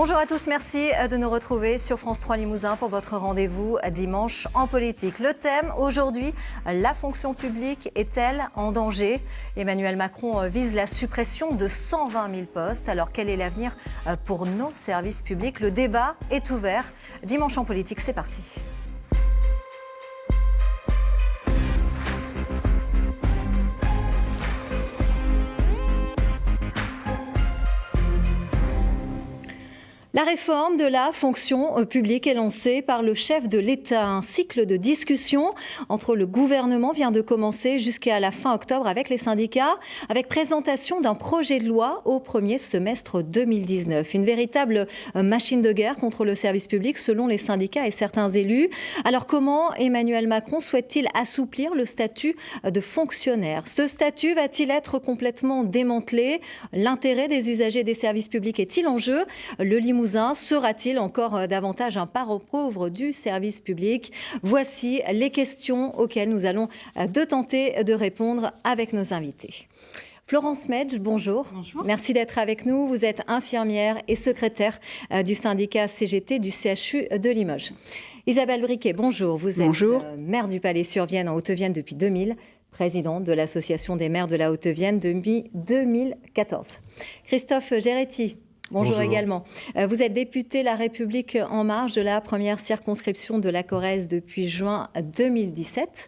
Bonjour à tous, merci de nous retrouver sur France 3 Limousin pour votre rendez-vous dimanche en politique. Le thème aujourd'hui, la fonction publique est-elle en danger? Emmanuel Macron vise la suppression de 120 000 postes. Alors quel est l'avenir pour nos services publics? Le débat est ouvert. Dimanche en politique, c'est parti. La réforme de la fonction publique est lancée par le chef de l'État. Un cycle de discussion entre le gouvernement vient de commencer jusqu'à la fin octobre avec les syndicats, avec présentation d'un projet de loi au premier semestre 2019. Une véritable machine de guerre contre le service public selon les syndicats et certains élus. Alors comment Emmanuel Macron souhaite-t-il assouplir le statut de fonctionnaire? Ce statut va-t-il être complètement démantelé? L'intérêt des usagers des services publics est-il en jeu? Le Limousin sera-t-il encore davantage un parent pauvre du service public? Voici les questions auxquelles nous allons tenter de répondre avec nos invités. Florence Medj, bonjour. Bonjour. Merci d'être avec nous. Vous êtes infirmière et secrétaire du syndicat CGT du CHU de Limoges. Isabelle Briquet, bonjour. Vous êtes maire du Palais-sur-Vienne en Haute-Vienne depuis 2000. Présidente de l'Association des maires de la Haute-Vienne depuis 2014. Christophe Géretti. Bonjour également. Vous êtes député La République En Marche de la première circonscription de la Corrèze depuis juin 2017.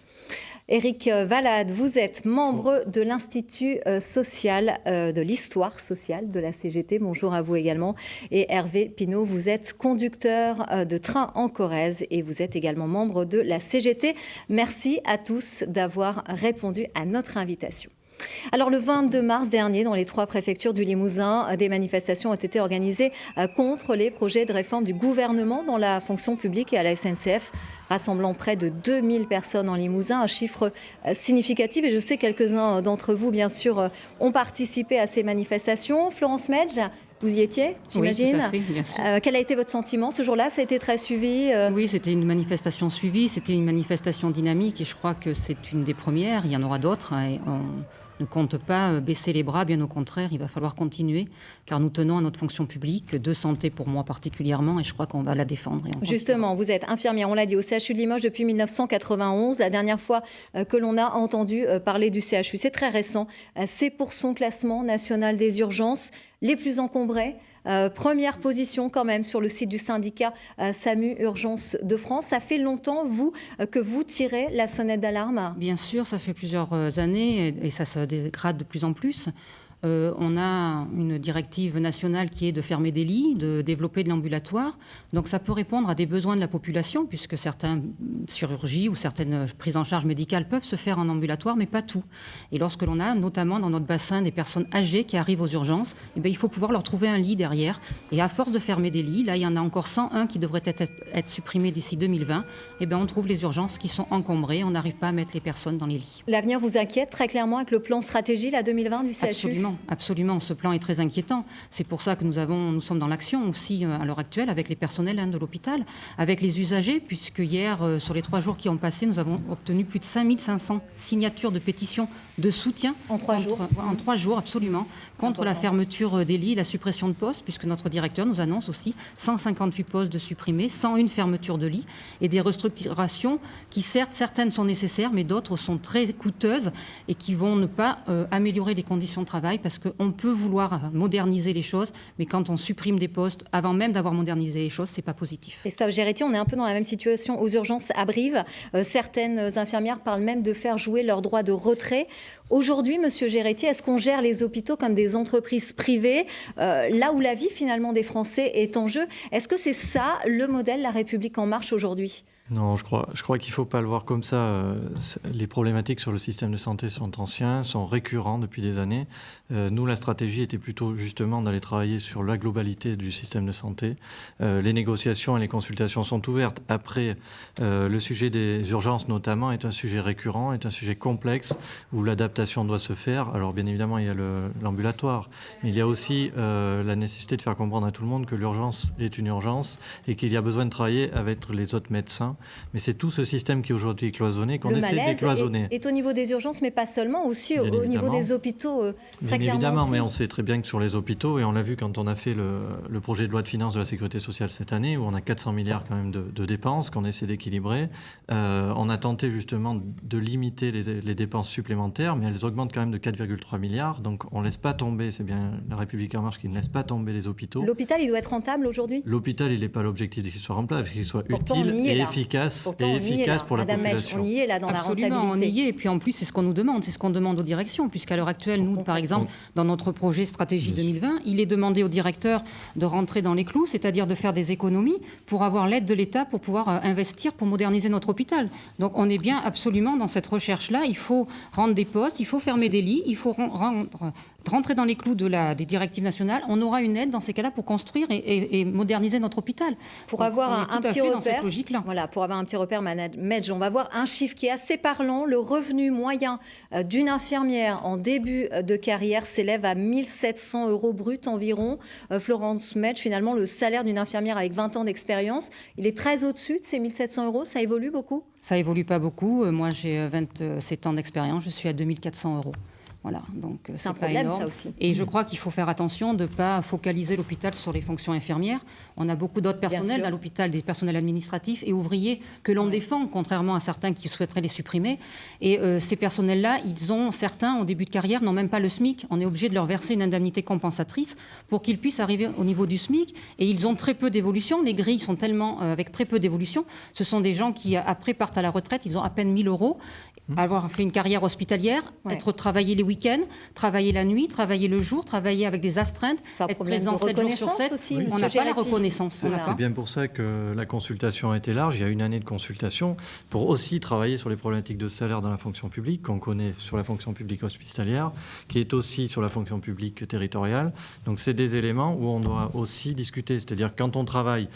Éric Valade, vous êtes membre de l'Institut social de l'histoire sociale de la CGT. Bonjour à vous également. Et Hervé Pinault, vous êtes conducteur de train en Corrèze et vous êtes également membre de la CGT. Merci à tous d'avoir répondu à notre invitation. Alors le 22 mars dernier, dans les 3 préfectures du Limousin, des manifestations ont été organisées contre les projets de réforme du gouvernement dans la fonction publique et à la SNCF, rassemblant près de 2000 personnes en Limousin, un chiffre significatif. Et je sais que quelques-uns d'entre vous, bien sûr, ont participé à ces manifestations. Florence Medj, vous y étiez, j'imagine? Oui, tout à fait, bien sûr. Quel a été votre sentiment ce jour-là? Ça a été très suivi Oui, c'était une manifestation suivie, c'était une manifestation dynamique et je crois que c'est une des premières. Il y en aura d'autres. Et on ne compte pas baisser les bras, bien au contraire, il va falloir continuer car nous tenons à notre fonction publique, de santé pour moi particulièrement, et je crois qu'on va la défendre. Et justement, vous êtes infirmière, on l'a dit, au CHU de Limoges depuis 1991. La dernière fois que l'on a entendu parler du CHU, c'est très récent, c'est pour son classement national des urgences les plus encombrées. Première position quand même sur le site du syndicat SAMU Urgences de France. Ça fait longtemps, vous, que vous tirez la sonnette d'alarme? Bien sûr, ça fait plusieurs années et ça se dégrade de plus en plus. On a une directive nationale qui est de fermer des lits, de développer de l'ambulatoire. Donc ça peut répondre à des besoins de la population, puisque certaines chirurgies ou certaines prises en charge médicales peuvent se faire en ambulatoire, mais pas tout. Et lorsque l'on a, notamment dans notre bassin, des personnes âgées qui arrivent aux urgences, eh bien, il faut pouvoir leur trouver un lit derrière. Et à force de fermer des lits, là, il y en a encore 101 qui devraient être supprimés d'ici 2020. Eh bien, on trouve les urgences qui sont encombrées. On n'arrive pas à mettre les personnes dans les lits. L'avenir vous inquiète très clairement avec le plan stratégie, la 2020 du CHU? Absolument, ce plan est très inquiétant. C'est pour ça que nous sommes dans l'action aussi à l'heure actuelle avec les personnels de l'hôpital, avec les usagers, puisque hier, sur les 3 jours qui ont passé, nous avons obtenu plus de 5500 signatures de pétitions de soutien. En 3 jours? En 3 jours, absolument, contre la fermeture des lits, la suppression de postes, puisque notre directeur nous annonce aussi 158 postes de supprimés, 101 fermetures de lits et des restructurations qui, certes, certaines sont nécessaires, mais d'autres sont très coûteuses et qui vont ne pas améliorer les conditions de travail, parce qu'on peut vouloir moderniser les choses, mais quand on supprime des postes, avant même d'avoir modernisé les choses, c'est pas positif. Christophe Géretti, on est un peu dans la même situation aux urgences à Brive. Certaines infirmières parlent même de faire jouer leur droit de retrait. Aujourd'hui, Monsieur Géretti, est-ce qu'on gère les hôpitaux comme des entreprises privées, là où la vie finalement des Français est en jeu? Est-ce que c'est ça le modèle La République En Marche aujourd'hui? Non, je crois qu'il ne faut pas le voir comme ça. Les problématiques sur le système de santé sont anciennes, sont récurrentes depuis des années. Nous, la stratégie était plutôt justement d'aller travailler sur la globalité du système de santé. Les négociations et les consultations sont ouvertes. Après, le sujet des urgences notamment est un sujet récurrent, est un sujet complexe où l'adaptation doit se faire. Alors bien évidemment, il y a l'ambulatoire, mais il y a aussi la nécessité de faire comprendre à tout le monde que l'urgence est une urgence et qu'il y a besoin de travailler avec les autres médecins Mais c'est tout ce système qui est aujourd'hui cloisonné qu'on essaie de décloisonner. Est au niveau des urgences, mais pas seulement, aussi au niveau des hôpitaux, très Bien clairement. Évidemment, aussi. mais on sait très bien que sur les hôpitaux, et on l'a vu quand on a fait le projet de loi de finances de la Sécurité sociale cette année, où on a 400 milliards quand même de dépenses qu'on essaie d'équilibrer, on a tenté justement de limiter les dépenses supplémentaires, mais elles augmentent quand même de 4,3 milliards, donc on ne laisse pas tomber, c'est bien la République En Marche qui ne laisse pas tomber les hôpitaux. L'hôpital, il doit être rentable aujourd'hui ? L'hôpital, il n'est pas l'objectif qu'il soit rentable, qu'il soit Pourtant, utile et là. efficace, Pourtant, pour la Madame population. Melch, on y est là dans Absolument, la rentabilité. on y est, et puis en plus c'est ce qu'on nous demande, c'est ce qu'on demande aux directions, puisqu'à l'heure actuelle, nous par exemple, dans notre projet Stratégie 2020, il est demandé aux directeurs de rentrer dans les clous, c'est-à-dire de faire des économies pour avoir l'aide de l'État pour pouvoir investir, pour moderniser notre hôpital. Donc on est bien absolument dans cette recherche-là, il faut rendre des postes, il faut fermer des lits, il faut rentrer dans les clous des directives nationales. On aura une aide dans ces cas-là pour construire et moderniser notre hôpital. Pour avoir un petit repère, voilà, pour avoir un petit repère, Madame Melch, on va voir un chiffre qui est assez parlant. Le revenu moyen d'une infirmière en début de carrière s'élève à 1 700 € brut environ. Florence Melch, finalement, le salaire d'une infirmière avec 20 ans d'expérience, il est très au-dessus de ces 1 700 €. Ça évolue beaucoup ? Ça évolue pas beaucoup. Moi, j'ai 27 ans d'expérience. Je suis à 2 400 €. Voilà, donc c'est un pas problème, énorme. ça aussi. Et je crois qu'il faut faire attention de ne pas focaliser l'hôpital sur les fonctions infirmières. On a beaucoup d'autres personnels dans l'hôpital, des personnels administratifs et ouvriers que l'on défend, contrairement à certains qui souhaiteraient les supprimer. Et ces personnels-là, certains, au début de carrière, n'ont même pas le SMIC. On est obligé de leur verser une indemnité compensatrice pour qu'ils puissent arriver au niveau du SMIC. Et ils ont très peu d'évolution. Les grilles sont tellement avec très peu d'évolution. Ce sont des gens qui, après, partent à la retraite. Ils ont à peine 1 000 €. Avoir fait une carrière hospitalière, travailler les week-ends, travailler la nuit, travailler le jour, travailler avec des astreintes, être présent 7 jours sur 7, aussi, on n'a pas la reconnaissance. C'est bien pour ça que la consultation a été large. Il y a une année de consultation pour aussi travailler sur les problématiques de salaire dans la fonction publique, qu'on connaît sur la fonction publique hospitalière, qui est aussi sur la fonction publique territoriale. Donc c'est des éléments où on doit aussi discuter. C'est-à-dire quand on travaille,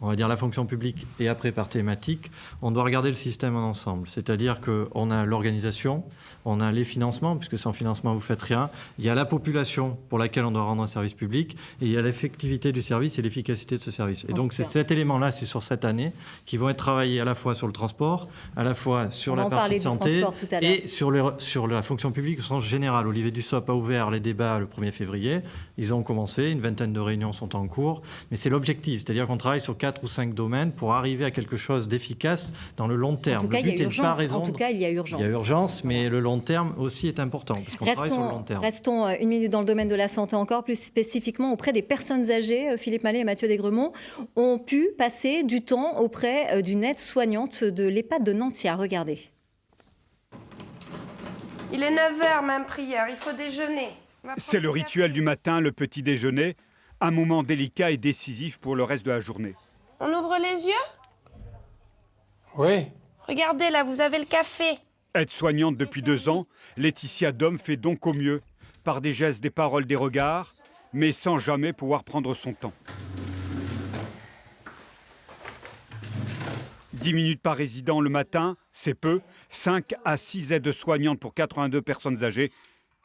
on va dire la fonction publique et après par thématique, on doit regarder le système en ensemble. C'est-à-dire qu'on a l'organisation, on a les financements, puisque sans financement, vous ne faites rien. Il y a la population pour laquelle on doit rendre un service public et il y a l'effectivité du service et l'efficacité de ce service. Et donc, c'est cet élément-là, c'est sur cette année, qui vont être travaillés à la fois sur le transport, à la fois sur la partie santé et sur la fonction publique au sens général. Olivier Dussopt a ouvert les débats le 1er février. Ils ont commencé, une vingtaine de réunions sont en cours. Mais c'est l'objectif, c'est-à-dire qu'on travaille sur 4 ou 5 domaines pour arriver à quelque chose d'efficace dans le long terme. En tout cas, il y a urgence. Il y a urgence, mais le long terme aussi est important, parce qu'on travaille sur le long terme. Restons une minute dans le domaine de la santé encore, plus spécifiquement auprès des personnes âgées. Philippe Mallet et Mathieu Desgremont ont pu passer du temps auprès d'une aide-soignante de l'EHPAD de Nantia. Regardez. Il est 9h, même prière, il faut déjeuner. C'est le rituel du matin, le petit déjeuner, un moment délicat et décisif pour le reste de la journée. On ouvre les yeux ? Oui. Regardez là, vous avez le café. Aide-soignante depuis 2 ans, Laetitia Dom fait donc au mieux, par des gestes, des paroles, des regards, mais sans jamais pouvoir prendre son temps. 10 minutes par résident le matin, c'est peu. 5 à 6 aides-soignantes pour 82 personnes âgées,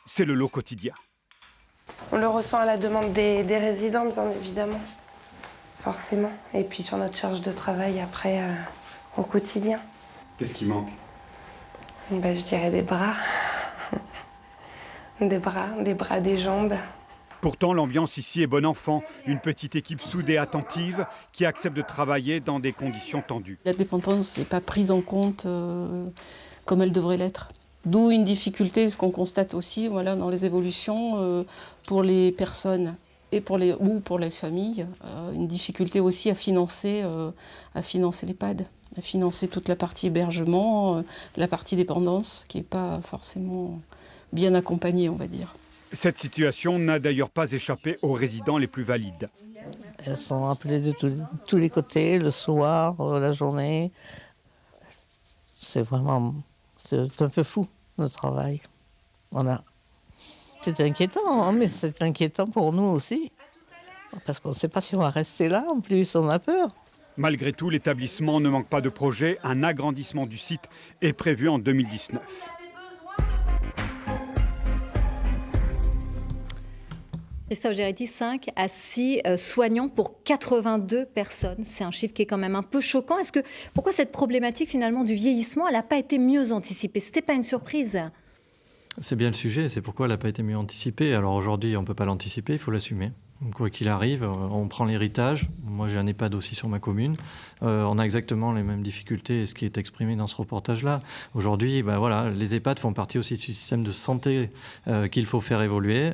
c'est le lot quotidien. On le ressent à la demande des résidents, bien évidemment. Forcément. Et puis sur notre charge de travail après, au quotidien. Qu'est-ce qui manque ? Je dirais des bras. Des bras, des jambes. Pourtant, l'ambiance ici est bon enfant. Une petite équipe soudée, attentive, qui accepte de travailler dans des conditions tendues. La dépendance n'est pas prise en compte comme elle devrait l'être. D'où une difficulté, ce qu'on constate aussi dans les évolutions pour les personnes et pour les familles, une difficulté aussi à financer l'EHPAD, à financer toute la partie hébergement, la partie dépendance, qui n'est pas forcément bien accompagnée, on va dire. Cette situation n'a d'ailleurs pas échappé aux résidents les plus valides. Elles sont appelées de tous les côtés, le soir, la journée. C'est un peu fou, le travail. C'est inquiétant, mais c'est inquiétant pour nous aussi. Parce qu'on ne sait pas si on va rester là, en plus, on a peur. Malgré tout, l'établissement ne manque pas de projet. Un agrandissement du site est prévu en 2019. Christophe Géretti, 5 à 6 soignants pour 82 personnes. C'est un chiffre qui est quand même un peu choquant. Pourquoi cette problématique finalement du vieillissement, elle n'a pas été mieux anticipée? Ce n'était pas une surprise? C'est bien le sujet, c'est pourquoi elle n'a pas été mieux anticipée. Alors aujourd'hui, on ne peut pas l'anticiper, il faut l'assumer. Quoi qu'il arrive, on prend l'héritage. Moi, j'ai un EHPAD aussi sur ma commune. On a exactement les mêmes difficultés, ce qui est exprimé dans ce reportage-là. Aujourd'hui, voilà, les EHPAD font partie aussi du système de santé qu'il faut faire évoluer.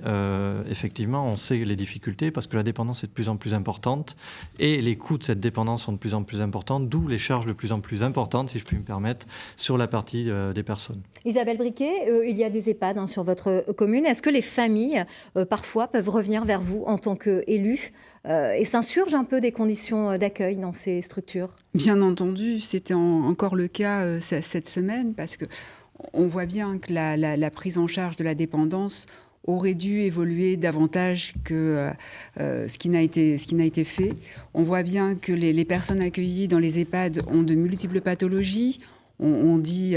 Effectivement, on sait les difficultés parce que la dépendance est de plus en plus importante et les coûts de cette dépendance sont de plus en plus importants, d'où les charges de plus en plus importantes, si je puis me permettre, sur la partie des personnes. Isabelle Briquet, il y a des EHPAD sur votre commune. Est-ce que les familles, parfois, peuvent revenir vers vous en tant qu'élus et s'insurgent un peu des conditions d'accueil dans ces structures? Bien entendu, c'était encore le cas cette semaine, parce qu'on voit bien que la prise en charge de la dépendance aurait dû évoluer davantage que ce qui n'a été fait. On voit bien que les personnes accueillies dans les EHPAD ont de multiples pathologies. On dit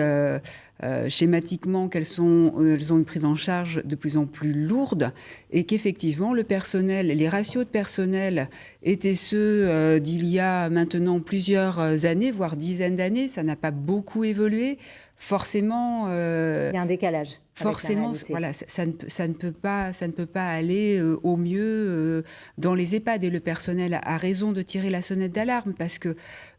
schématiquement qu'elles ont une prise en charge de plus en plus lourde et qu'effectivement le personnel, les ratios de personnel étaient ceux d'il y a maintenant plusieurs années, voire dizaines d'années. Ça n'a pas beaucoup évolué. Forcément, il y a un décalage. Forcément, voilà, ça ne peut pas aller au mieux dans les EHPAD, et le personnel a raison de tirer la sonnette d'alarme parce que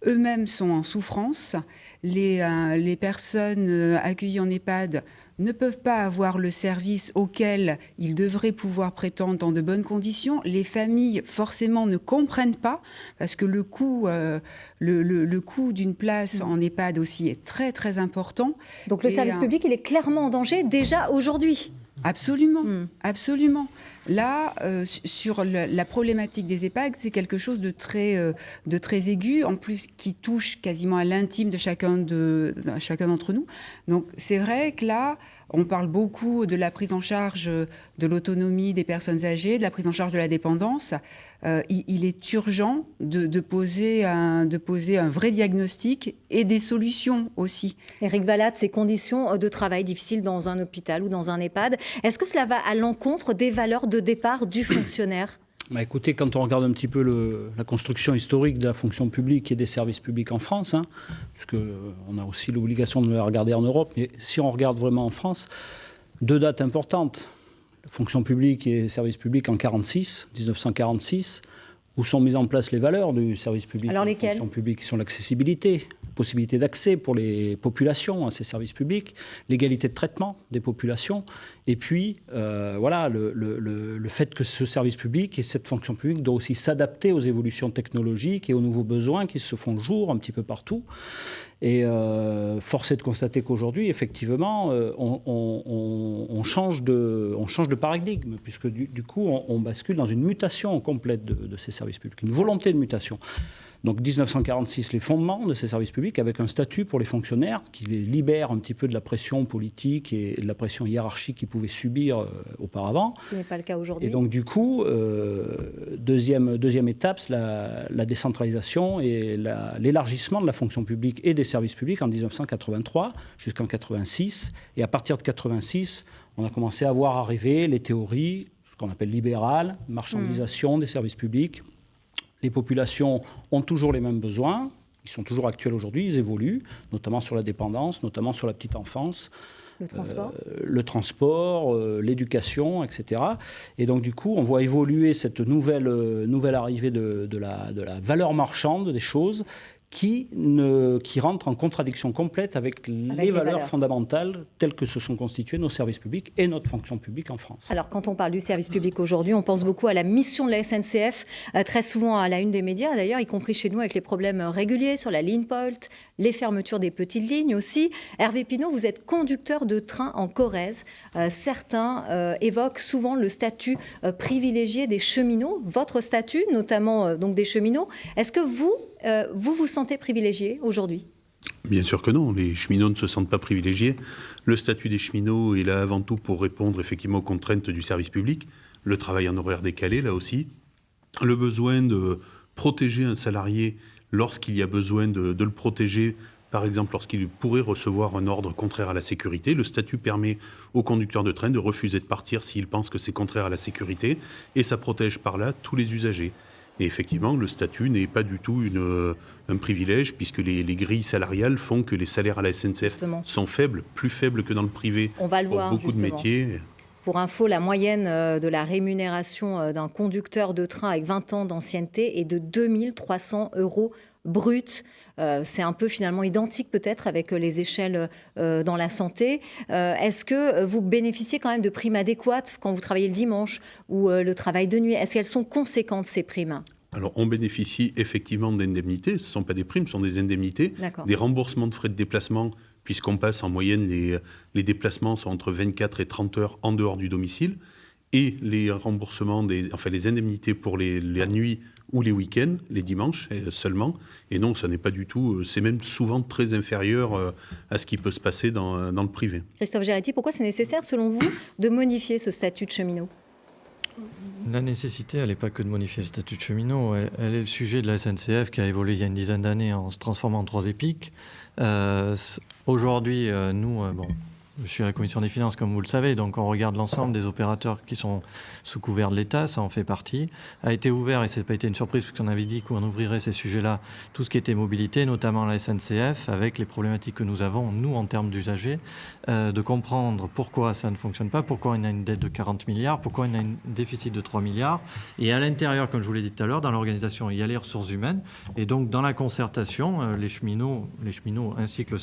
eux-mêmes sont en souffrance. Les personnes accueillies en EHPAD ne peuvent pas avoir le service auquel ils devraient pouvoir prétendre dans de bonnes conditions. Les familles, forcément, ne comprennent pas parce que le coût d'une place en EHPAD aussi est très, très important. Donc le service public, il est clairement en danger déjà aujourd'hui. Absolument, absolument. Là, sur la problématique des EHPAD, c'est quelque chose de très aigu, en plus qui touche quasiment à l'intime de chacun d'entre nous. Donc c'est vrai que là, on parle beaucoup de la prise en charge de l'autonomie des personnes âgées, de la prise en charge de la dépendance. Il est urgent de poser un vrai diagnostic et des solutions aussi. Éric Valade, ces conditions de travail difficiles dans un hôpital ou dans un EHPAD, est-ce que cela va à l'encontre des valeurs de départ du fonctionnaire? Écoutez, quand on regarde un petit peu la construction historique de la fonction publique et des services publics en France, puisqu'on a aussi l'obligation de la regarder en Europe, mais si on regarde vraiment en France, deux dates importantes, la fonction publique et services publics en 1946, où sont mises en place les valeurs du service public. Alors lesquelles? La fonction publique, qui sont l'accessibilité, possibilité d'accès pour les populations à ces services publics, l'égalité de traitement des populations, et puis voilà, le fait que ce service public et cette fonction publique doit aussi s'adapter aux évolutions technologiques et aux nouveaux besoins qui se font jour un petit peu partout. Et force est de constater qu'aujourd'hui, effectivement, on change de paradigme, puisque du coup, on bascule dans une mutation complète de ces services publics, une volonté de mutation. Donc 1946, les fondements de ces services publics, avec un statut pour les fonctionnaires qui les libère un petit peu de la pression politique et de la pression hiérarchique qu'ils pouvaient subir auparavant. Ce n'est pas le cas aujourd'hui. Et donc du coup, deuxième étape, c'est la décentralisation et l'élargissement de la fonction publique et des services publics en 1983 jusqu'en 86. Et à partir de 86, on a commencé à voir arriver les théories, ce qu'on appelle libérales, marchandisation des services publics. Les populations ont toujours les mêmes besoins, ils sont toujours actuels aujourd'hui, ils évoluent, notamment sur la dépendance, notamment sur la petite enfance. Le transport, l'éducation, etc. Et donc du coup, on voit évoluer cette nouvelle arrivée de la valeur marchande des choses qui rentre en contradiction complète avec les valeurs fondamentales telles que se sont constituées nos services publics et notre fonction publique en France. Alors, quand on parle du service public aujourd'hui, on pense beaucoup à la mission de la SNCF, très souvent à la une des médias, d'ailleurs, y compris chez nous, avec les problèmes réguliers sur la ligne Polt, les fermetures des petites lignes aussi. Hervé Pinault, vous êtes conducteur de train en Corrèze. Certains évoquent souvent le statut privilégié des cheminots, votre statut, notamment donc des cheminots. Est-ce que vous vous sentez privilégié aujourd'hui? Bien sûr que non, les cheminots ne se sentent pas privilégiés. Le statut des cheminots est là avant tout pour répondre effectivement aux contraintes du service public, le travail en horaire décalé là aussi, le besoin de protéger un salarié lorsqu'il y a besoin de le protéger Par exemple, lorsqu'il pourrait recevoir un ordre contraire à la sécurité, le statut permet au conducteur de train de refuser de partir s'il pense que c'est contraire à la sécurité, et ça protège par là tous les usagers. Et effectivement, le statut n'est pas du tout un privilège, puisque les grilles salariales font que les salaires à la SNCF sont faibles, plus faibles que dans le privé. On va le voir, beaucoup justement. de métiers. Pour info, la moyenne de la rémunération d'un conducteur de train avec 20 ans d'ancienneté est de 2 300 € brut. C'est un peu finalement identique peut-être avec les échelles dans la santé. Est-ce que vous bénéficiez quand même de primes adéquates quand vous travaillez le dimanche ou le travail de nuit? Est-ce qu'elles sont conséquentes, ces primes? Alors, on bénéficie effectivement d'indemnités. Ce ne sont pas des primes, ce sont des indemnités. Des remboursements de frais de déplacement, puisqu'on passe en moyenne, les déplacements sont entre 24 et 30 heures en dehors du domicile. Et les remboursements, les indemnités pour la nuit ou les week-ends, les dimanches seulement. Et non, ça n'est pas du tout, c'est même souvent très inférieur à ce qui peut se passer dans le privé. Christophe Géretti, pourquoi c'est nécessaire, selon vous, de modifier ce statut de cheminot? La nécessité, elle n'est pas que de modifier le statut de cheminot, elle est le sujet de la SNCF qui a évolué il y a une dizaine d'années en se transformant en 3 EPIC. Aujourd'hui, je suis à la Commission des Finances, comme vous le savez, donc on regarde l'ensemble des opérateurs qui sont sous couvert de l'État, ça en fait partie. A été ouvert, et ça n'a pas été une surprise, parce qu'on avait dit qu'on ouvrirait ces sujets-là, tout ce qui était mobilité, notamment la SNCF, avec les problématiques que nous avons, nous, en termes d'usagers, de comprendre pourquoi ça ne fonctionne pas, pourquoi on a une dette de 40 milliards, pourquoi on a un déficit de 3 milliards. Et à l'intérieur, comme je vous l'ai dit tout à l'heure, dans l'organisation, il y a les ressources humaines. Et donc, dans la concertation, les cheminots ainsi que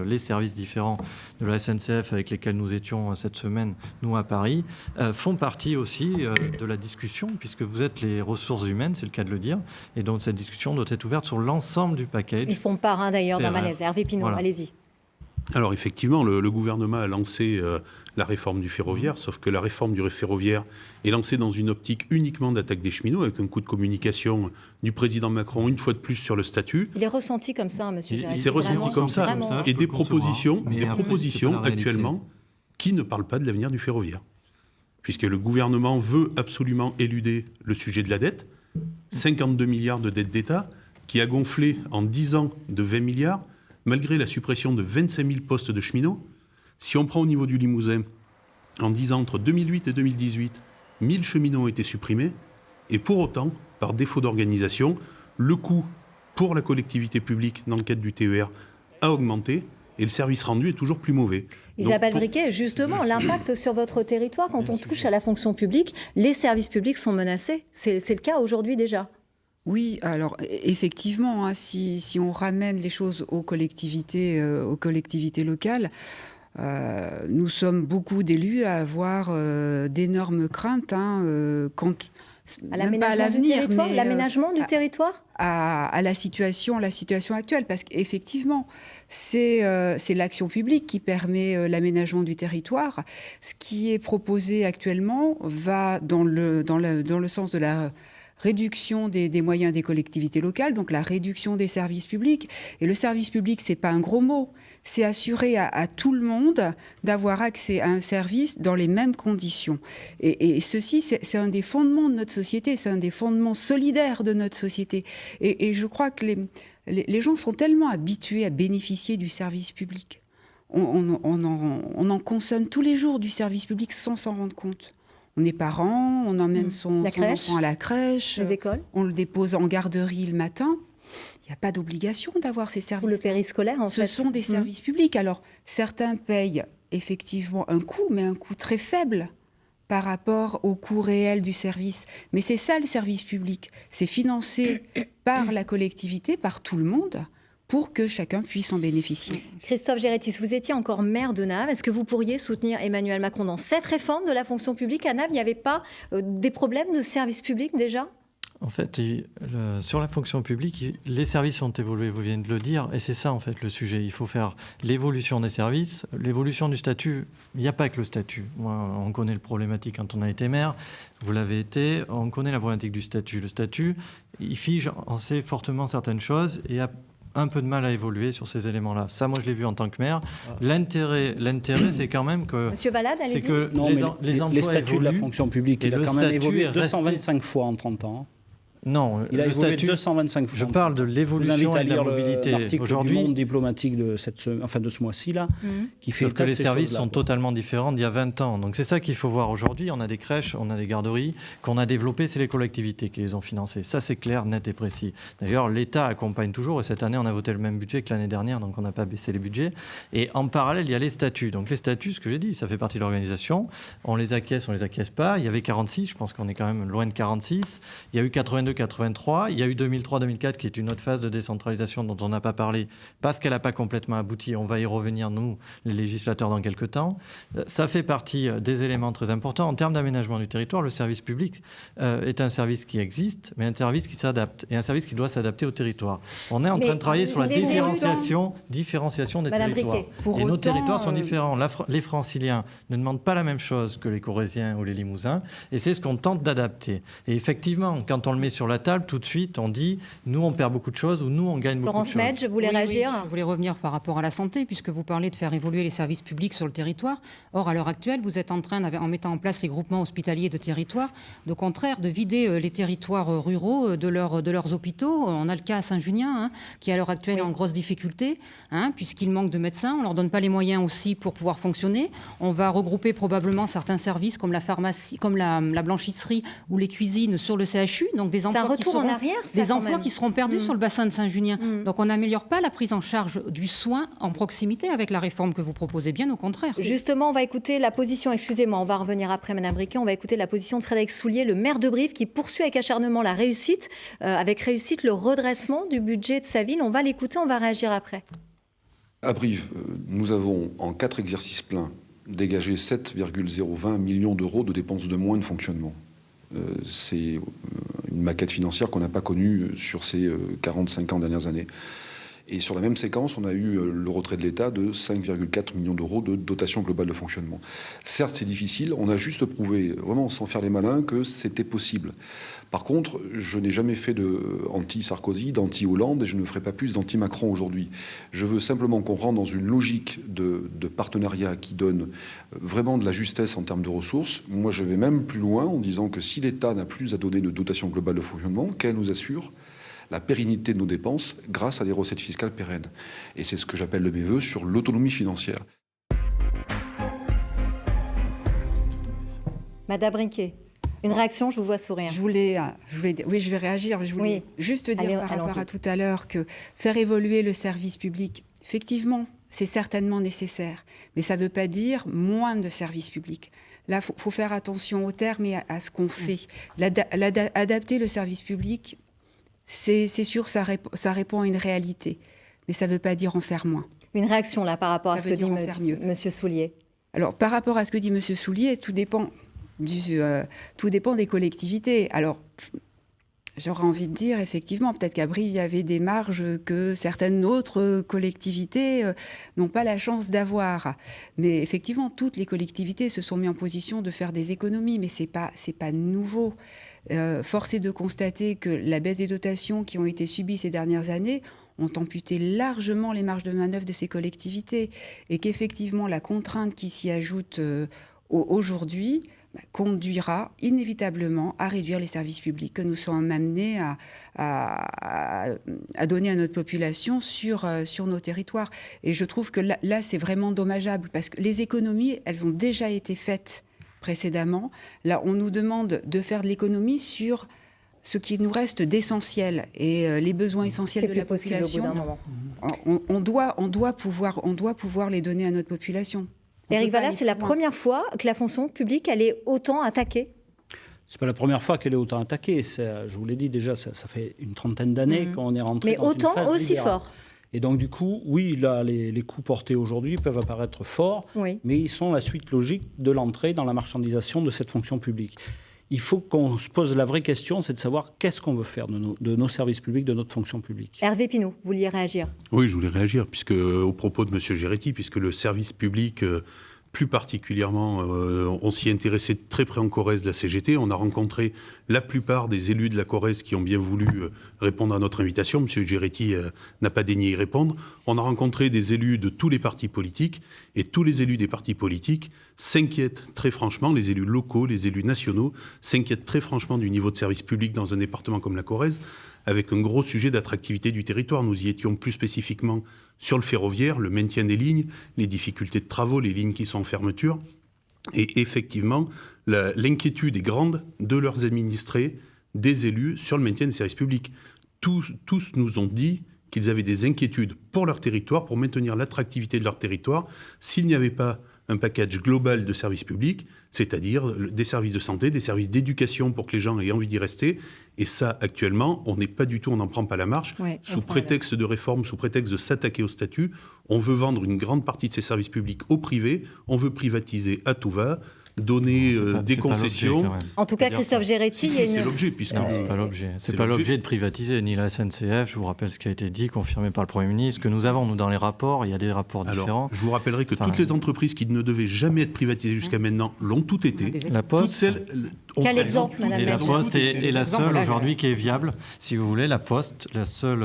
les services différents de la SNCF, avec lesquels nous étions cette semaine, nous à Paris, font partie aussi de la discussion, puisque vous êtes les ressources humaines, c'est le cas de le dire, et donc cette discussion doit être ouverte sur l'ensemble du package. Ils font part d'ailleurs d'un malaise. Hervé Pinot, voilà. Allez-y. Alors effectivement, le gouvernement a lancé la réforme du ferroviaire, sauf que la réforme du ferroviaire est lancée dans une optique uniquement d'attaque des cheminots, avec un coup de communication du président Macron, une fois de plus, sur le statut. Il est ressenti comme ça, monsieur Géretti. Il s'est ressenti comme ça, et des propositions actuellement qui ne parlent pas de l'avenir du ferroviaire. Puisque le gouvernement veut absolument éluder le sujet de la dette, 52 milliards de dette d'État, qui a gonflé en 10 ans de 20 milliards, malgré la suppression de 25 000 postes de cheminots. Si on prend au niveau du Limousin, en 10 ans, entre 2008 et 2018, 1000 cheminots ont été supprimés, et pour autant, par défaut d'organisation, le coût pour la collectivité publique dans le cadre du TER a augmenté, et le service rendu est toujours plus mauvais. Isabelle Briquet, justement, l'impact sur votre territoire, quand on touche à la fonction publique, les services publics sont menacés. C'est le cas aujourd'hui déjà. Oui, alors effectivement, si on ramène les choses aux collectivités locales, nous sommes beaucoup d'élus à avoir d'énormes craintes quant à l'aménagement du territoire, à la situation actuelle, parce qu'effectivement, c'est l'action publique qui permet l'aménagement du territoire. Ce qui est proposé actuellement va dans le sens de la réduction des moyens des collectivités locales, donc la réduction des services publics. Et le service public, c'est pas un gros mot, c'est assurer à tout le monde d'avoir accès à un service dans les mêmes conditions. Et ceci, c'est un des fondements de notre société, c'est un des fondements solidaires de notre société. Et je crois que les gens sont tellement habitués à bénéficier du service public. On en consomme tous les jours du service public sans s'en rendre compte. On est parents, on emmène son enfant à la crèche, les écoles. On le dépose en garderie le matin. Il n'y a pas d'obligation d'avoir ces services. Ou le périscolaire, en fait. Ce sont des services publics. Alors, certains payent effectivement un coût, mais un coût très faible par rapport au coût réel du service. Mais c'est ça le service public. C'est financé par la collectivité, par tout le monde, pour que chacun puisse en bénéficier. Christophe Géretti, vous étiez encore maire de Naves. Est-ce que vous pourriez soutenir Emmanuel Macron dans cette réforme de la fonction publique? À Naves, il n'y avait pas des problèmes de service public déjà? En fait, sur la fonction publique, les services ont évolué, vous venez de le dire, et c'est ça en fait le sujet. Il faut faire l'évolution des services, l'évolution du statut. Il n'y a pas que le statut. Moi, on connaît le problématique quand on a été maire, vous l'avez été, on connaît la problématique du statut. Le statut, il fige en sait fortement certaines choses et a un peu de mal à évoluer sur ces éléments-là. Ça, moi, je l'ai vu en tant que maire. L'intérêt, c'est quand même que... Monsieur Valade, allez-y. C'est que les emplois les statuts évoluent, de la fonction publique, il a quand même évolué 225 fois en 30 ans. Non, il a évolué de 225 fois. Je parle de l'évolution et de la mobilité. Aujourd'hui, du Monde diplomatique de ce mois-ci là, qui fait sauf que les services sont totalement différents d'il y a 20 ans. Donc c'est ça qu'il faut voir aujourd'hui. On a des crèches, on a des garderies qu'on a développées, c'est les collectivités qui les ont financées. Ça c'est clair, net et précis. D'ailleurs, l'État accompagne toujours, et cette année on a voté le même budget que l'année dernière, donc on n'a pas baissé les budgets. Et en parallèle, il y a les statuts. Donc les statuts, ce que j'ai dit, ça fait partie de l'organisation. On les acquiesce pas. Il y avait 46, je pense qu'on est quand même loin de 46. Il y a eu 82-83. Il y a eu 2003-2004 qui est une autre phase de décentralisation dont on n'a pas parlé parce qu'elle n'a pas complètement abouti. On va y revenir, nous, les législateurs, dans quelques temps. Ça fait partie des éléments très importants. En termes d'aménagement du territoire, le service public est un service qui existe, mais un service qui s'adapte et un service qui doit s'adapter au territoire. On est en train de travailler sur la différenciation des territoires. Et nos territoires sont différents. Les Franciliens ne demandent pas la même chose que les Corréziens ou les Limousins, et c'est ce qu'on tente d'adapter. Et effectivement, quand on le met sur la table, tout de suite, on dit nous, on perd beaucoup de choses ou nous, on gagne beaucoup de choses. Florence Medj, vous voulez réagir ? Je voulais revenir par rapport à la santé, puisque vous parlez de faire évoluer les services publics sur le territoire. Or, à l'heure actuelle, vous êtes en train, en mettant en place les groupements hospitaliers de territoire, au contraire, de vider les territoires ruraux de leurs hôpitaux. On a le cas à Saint-Junien, qui à l'heure actuelle est en grosse difficulté, puisqu'il manque de médecins. On ne leur donne pas les moyens aussi pour pouvoir fonctionner. On va regrouper probablement certains services comme la pharmacie, comme la blanchisserie ou les cuisines sur le CHU. Donc des emplois qui seront perdus sur le bassin de Saint-Junien. Donc on n'améliore pas la prise en charge du soin en proximité avec la réforme que vous proposez, bien au contraire. Justement, on va écouter la position, excusez-moi, on va revenir après Madame Briquet, on va écouter la position de Frédéric Soulier, le maire de Brive, qui poursuit avec acharnement la réussite, avec réussite le redressement du budget de sa ville. On va l'écouter, on va réagir après. À Brive, nous avons en 4 exercices pleins dégagé 7,020 millions d'euros de dépenses de moins de fonctionnement. C'est une maquette financière qu'on n'a pas connue sur ces 45 ans dernières années. Et sur la même séquence, on a eu le retrait de l'État de 5,4 millions d'euros de dotation globale de fonctionnement. Certes, c'est difficile, on a juste prouvé, vraiment sans faire les malins, que c'était possible. Par contre, je n'ai jamais fait de anti-Sarkozy, d'anti-Hollande, et je ne ferai pas plus d'anti-Macron aujourd'hui. Je veux simplement qu'on rentre dans une logique de partenariat qui donne vraiment de la justesse en termes de ressources. Moi, je vais même plus loin en disant que si l'État n'a plus à donner de dotation globale de fonctionnement, qu'elle nous assure la pérennité de nos dépenses grâce à des recettes fiscales pérennes. Et c'est ce que j'appelle de mes vœux sur l'autonomie financière. Madame Briquet, une réaction, je vous vois sourire. Oui, je vais réagir. Je voulais juste dire par rapport à tout à l'heure que faire évoluer le service public, effectivement, c'est certainement nécessaire. Mais ça ne veut pas dire moins de services publics. Là, il faut faire attention aux termes et à ce qu'on fait. Adapter le service public, c'est sûr, ça répond à une réalité. Mais ça ne veut pas dire en faire moins. Une réaction là par rapport à ce que dit Monsieur Soulier. Alors, par rapport à ce que dit Monsieur Soulier, tout dépend des collectivités. Alors, j'aurais envie de dire, effectivement, peut-être qu'à Brive, il y avait des marges que certaines autres collectivités n'ont pas la chance d'avoir. Mais effectivement, toutes les collectivités se sont mises en position de faire des économies, mais c'est pas nouveau. Force est de constater que la baisse des dotations qui ont été subies ces dernières années ont amputé largement les marges de manœuvre de ces collectivités et qu'effectivement, la contrainte qui s'y ajoute aujourd'hui conduira inévitablement à réduire les services publics que nous sommes amenés à donner à notre population sur nos territoires. Et je trouve que là, c'est vraiment dommageable parce que les économies, elles ont déjà été faites précédemment. Là, on nous demande de faire de l'économie sur ce qui nous reste d'essentiel et les besoins essentiels de la population. On doit pouvoir les donner à notre population. Éric Vallat, c'est la première fois que la fonction publique, elle est autant attaquée ? C'est pas la première fois qu'elle est autant attaquée. Je vous l'ai dit déjà, ça fait une trentaine d'années qu'on est rentré dans une phase autant aussi libérale. fort. Et donc du coup, oui, là, les coûts portés aujourd'hui peuvent apparaître forts, mais ils sont la suite logique de l'entrée dans la marchandisation de cette fonction publique. Il faut qu'on se pose la vraie question, c'est de savoir qu'est-ce qu'on veut faire de nos services publics, de notre fonction publique. Hervé Pinault, vous vouliez réagir ? Oui, je voulais réagir, au propos de M. Géretti, puisque le service public Plus particulièrement, on s'y est intéressé de très près en Corrèze, la CGT. On a rencontré la plupart des élus de la Corrèze qui ont bien voulu répondre à notre invitation. M. Géretti n'a pas daigné y répondre. On a rencontré des élus de tous les partis politiques, et tous les élus des partis politiques s'inquiètent très franchement, les élus locaux, les élus nationaux, s'inquiètent très franchement du niveau de service public dans un département comme la Corrèze, avec un gros sujet d'attractivité du territoire. Nous y étions plus spécifiquement sur le ferroviaire, le maintien des lignes, les difficultés de travaux, les lignes qui sont en fermeture. Et effectivement, l'inquiétude est grande de leurs administrés, des élus, sur le maintien des services publics. Tous nous ont dit qu'ils avaient des inquiétudes pour leur territoire, pour maintenir l'attractivité de leur territoire, s'il n'y avait pas un package global de services publics, c'est-à-dire des services de santé, des services d'éducation pour que les gens aient envie d'y rester. Et ça, actuellement, on n'en prend pas la marche. Ouais, sous prétexte de réforme, sous prétexte de s'attaquer au statut, on veut vendre une grande partie de ces services publics au privé, on veut privatiser à tout va, donner des concessions. En tout cas, Christophe Géretti, il y a une... C'est l'objet, puisque... Non, c'est pas l'objet. C'est pas l'objet de privatiser, ni la SNCF. Je vous rappelle ce qui a été dit, confirmé par le Premier ministre, que nous avons, nous, dans les rapports. Il y a des rapports différents. Je vous rappellerai que toutes les entreprises qui ne devaient jamais être privatisées jusqu'à maintenant l'ont toutes été. La Poste. Quel exemple, Madame la Poste est la seule aujourd'hui qui est viable. Si vous voulez, la Poste, la seule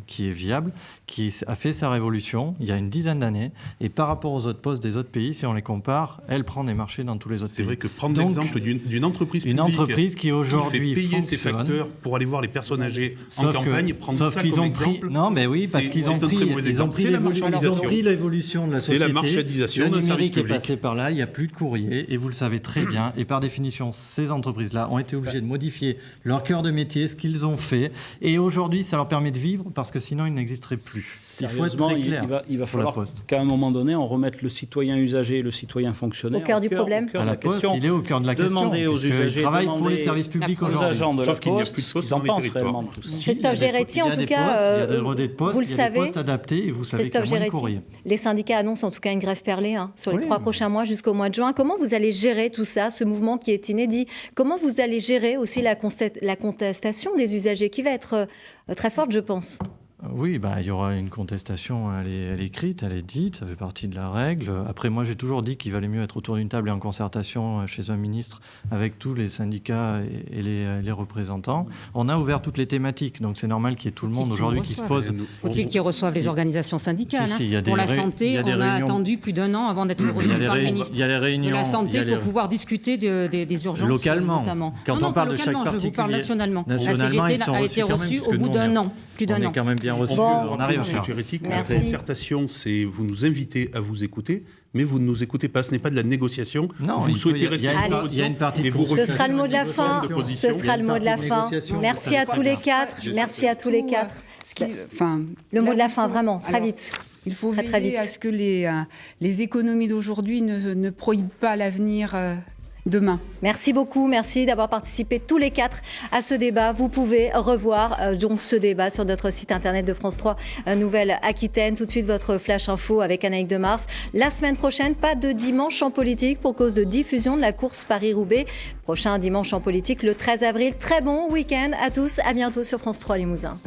qui est viable, qui a fait sa révolution il y a une dizaine d'années. Et par rapport aux autres postes des autres pays, si on les compare, elle prend des marchés dans tous les autres pays. C'est vrai que prendre l'exemple d'une entreprise publique, une entreprise qui aujourd'hui fait payer ses facteurs pour aller voir les personnes âgées en campagne, prendre ça comme exemple. Non, mais oui, parce qu'ils ont pris l'évolution de la société. C'est la marchandisation d'un service public. Le numérique est passé par là, il n'y a plus de courrier, et vous le savez très bien. Et par définition, ces entreprises-là ont été obligées de modifier leur cœur de métier, ce qu'ils ont fait. Et aujourd'hui, ça leur permet de vivre, parce que sinon, ils n'existeraient plus. Il faut être très clair. Il va falloir qu'à un moment donné, on remette le citoyen usager et le citoyen fonctionnaire au cœur du problème. La Poste, il est au cœur de la question. Demander aux usagers, travaillent pour les services publics aux agents de la Poste, ce qu'ils en pensent réellement. Christophe Géretti, en tout cas, vous le savez, il y a des postes adaptés et vous savez qu'il y a moins de courrier. Les syndicats annoncent en tout cas une grève perlée sur les 3 prochains mois jusqu'au mois de juin. Comment vous allez gérer tout ça, ce mouvement qui est inédit? Comment vous allez gérer aussi la contestation des usagers qui va être très forte, je pense? Oui, il y aura une contestation, elle est écrite, elle est dite, ça fait partie de la règle. Après, moi, j'ai toujours dit qu'il valait mieux être autour d'une table et en concertation chez un ministre avec tous les syndicats et les représentants. On a ouvert toutes les thématiques, donc c'est normal qu'il y ait tout le monde aujourd'hui qui se pose. Faut-il qu'ils reçoivent les organisations syndicales. Pour la santé, on a attendu plus d'1 an avant d'être reçu par le ministre de la Santé pour pouvoir discuter des urgences. Localement, notamment. Quand on parle de chaque particulier. Je vous parle nationalement. La CGT a été reçue au bout d'1 an, plus d'1 an. Quand même bien reçu, on arrive à faire. La concertation, c'est vous nous invitez à vous écouter, mais vous ne nous écoutez pas. Ce n'est pas de la négociation. Non, vous souhaitez rester en opposition. Il y a une partie. Ce sera le mot de la fin. Ce sera le mot de la fin. Merci à tous les 4. Merci à tous les 4. Le mot de la fin, vraiment, très vite. Il faut veiller à ce que les économies d'aujourd'hui ne prohibent pas l'avenir demain. Merci beaucoup, merci d'avoir participé tous les 4 à ce débat. Vous pouvez revoir donc ce débat sur notre site internet de France 3 Nouvelle-Aquitaine. Tout de suite, votre flash info avec Anaïk Demars. La semaine prochaine, pas de dimanche en politique pour cause de diffusion de la course Paris-Roubaix. Prochain dimanche en politique le 13 avril. Très bon week-end à tous. À bientôt sur France 3 Limousin.